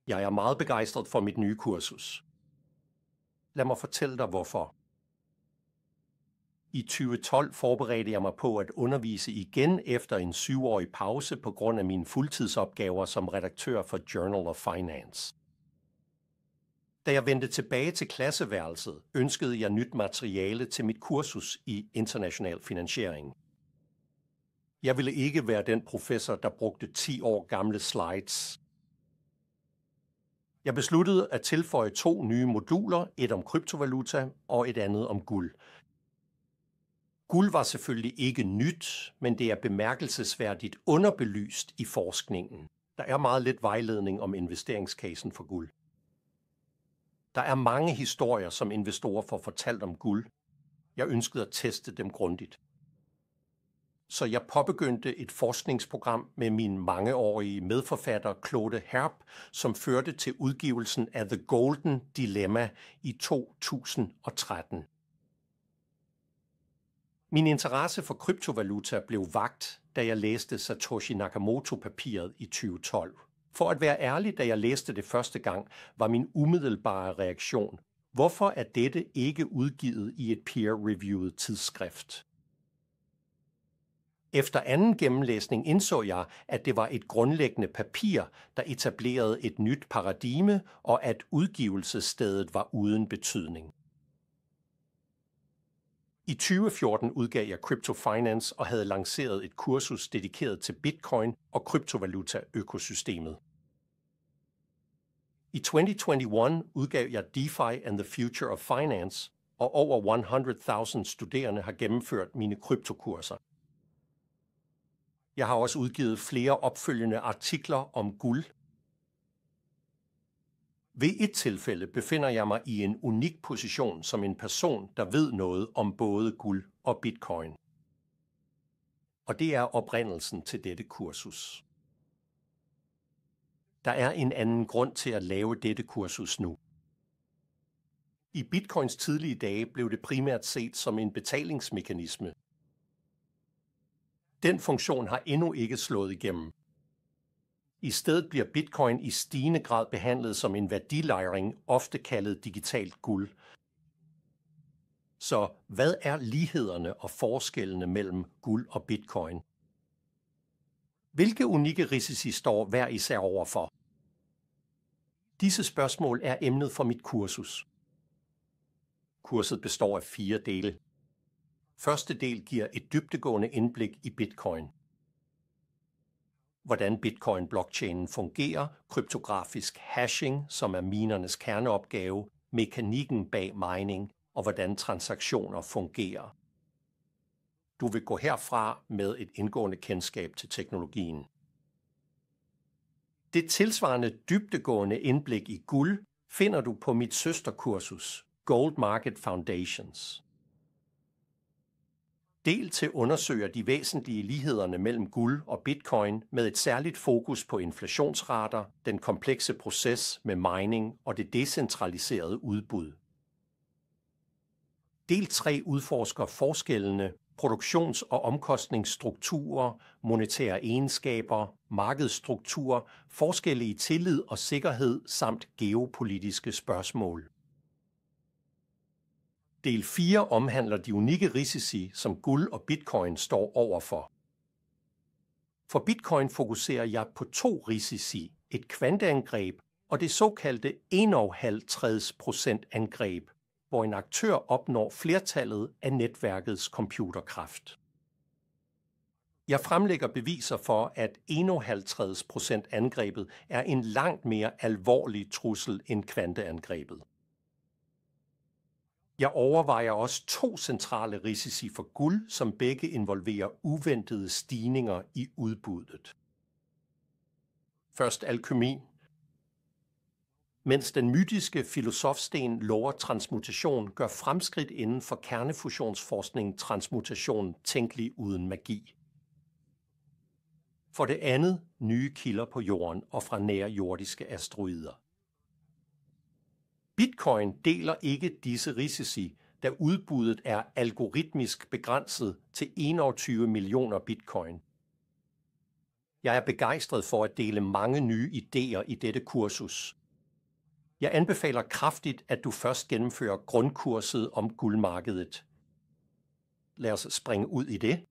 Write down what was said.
Jeg er meget begejstret for mit nye kursus. Lad mig fortælle dig hvorfor. I 2012 forberedte jeg mig på at undervise igen efter en 7-årig pause på grund af mine fuldtidsopgaver som redaktør for Journal of Finance. Da jeg vendte tilbage til klasseværelset, ønskede jeg nyt materiale til mit kursus i international finansiering. Jeg ville ikke være den professor, der brugte 10 år gamle slides. Jeg besluttede at tilføje 2 nye moduler, et om kryptovaluta og et andet om guld. Guld var selvfølgelig ikke nyt, men det er bemærkelsesværdigt underbelyst i forskningen. Der er meget lidt vejledning om investeringscasen for guld. Der er mange historier, som investorer får fortalt om guld. Jeg ønskede at teste dem grundigt. Så jeg påbegyndte et forskningsprogram med min mangeårige medforfatter Claude Herb, som førte til udgivelsen af The Golden Dilemma i 2013. Min interesse for kryptovaluta blev vakt, da jeg læste Satoshi Nakamoto-papiret i 2012. For at være ærlig, da jeg læste det første gang, var min umiddelbare reaktion: hvorfor er dette ikke udgivet i et peer-reviewet tidsskrift? Efter anden gennemlæsning indså jeg, at det var et grundlæggende papir, der etablerede et nyt paradigme, og at udgivelsesstedet var uden betydning. I 2014 udgav jeg Crypto Finance og havde lanceret et kursus dedikeret til Bitcoin og kryptovaluta-økosystemet. I 2021 udgav jeg DeFi and the Future of Finance, og over 100.000 studerende har gennemført mine kryptokurser. Jeg har også udgivet flere opfølgende artikler om guld. Ved et tilfælde befinder jeg mig i en unik position som en person, der ved noget om både guld og bitcoin. Og det er oprindelsen til dette kursus. Der er en anden grund til at lave dette kursus nu. I bitcoins tidlige dage blev det primært set som en betalingsmekanisme. Den funktion har endnu ikke slået igennem. I stedet bliver bitcoin i stigende grad behandlet som en værdilejring, ofte kaldet digitalt guld. Så hvad er lighederne og forskellene mellem guld og bitcoin? Hvilke unikke risici står hver især overfor? Disse spørgsmål er emnet for mit kursus. Kurset består af 4 dele. Første del giver et dybdegående indblik i bitcoin. Hvordan bitcoin-blockchainen fungerer, kryptografisk hashing, som er minernes kerneopgave, mekanikken bag mining og hvordan transaktioner fungerer. Du vil gå herfra med et indgående kendskab til teknologien. Det tilsvarende dybdegående indblik i guld finder du på mit søsterkursus, Gold Market Foundations. Del til undersøger de væsentlige lighederne mellem guld og bitcoin med et særligt fokus på inflationsrater, den komplekse proces med mining og det decentraliserede udbud. Del 3 udforsker forskellene, produktions- og omkostningsstrukturer, monetære egenskaber, markedsstrukturer, forskelle i tillid og sikkerhed samt geopolitiske spørgsmål. Del 4 omhandler de unikke risici, som guld og bitcoin står overfor. For bitcoin fokuserer jeg på 2 risici, et kvanteangreb og det såkaldte 1,5% angreb, hvor en aktør opnår flertallet af netværkets computerkraft. Jeg fremlægger beviser for, at 1,5% angrebet er en langt mere alvorlig trussel end kvanteangrebet. Jeg overvejer også 2 centrale risici for guld, som begge involverer uventede stigninger i udbuddet. Først alkymi. Mens den mytiske filosofsten lover transmutation, gør fremskridt inden for kernefusionsforskning transmutation tænkelig uden magi. For det andet, nye kilder på jorden og fra nærjordiske asteroider. Bitcoin deler ikke disse risici, da udbuddet er algoritmisk begrænset til 21 millioner bitcoin. Jeg er begejstret for at dele mange nye idéer i dette kursus. Jeg anbefaler kraftigt, at du først gennemfører grundkurset om guldmarkedet. Lad os springe ud i det.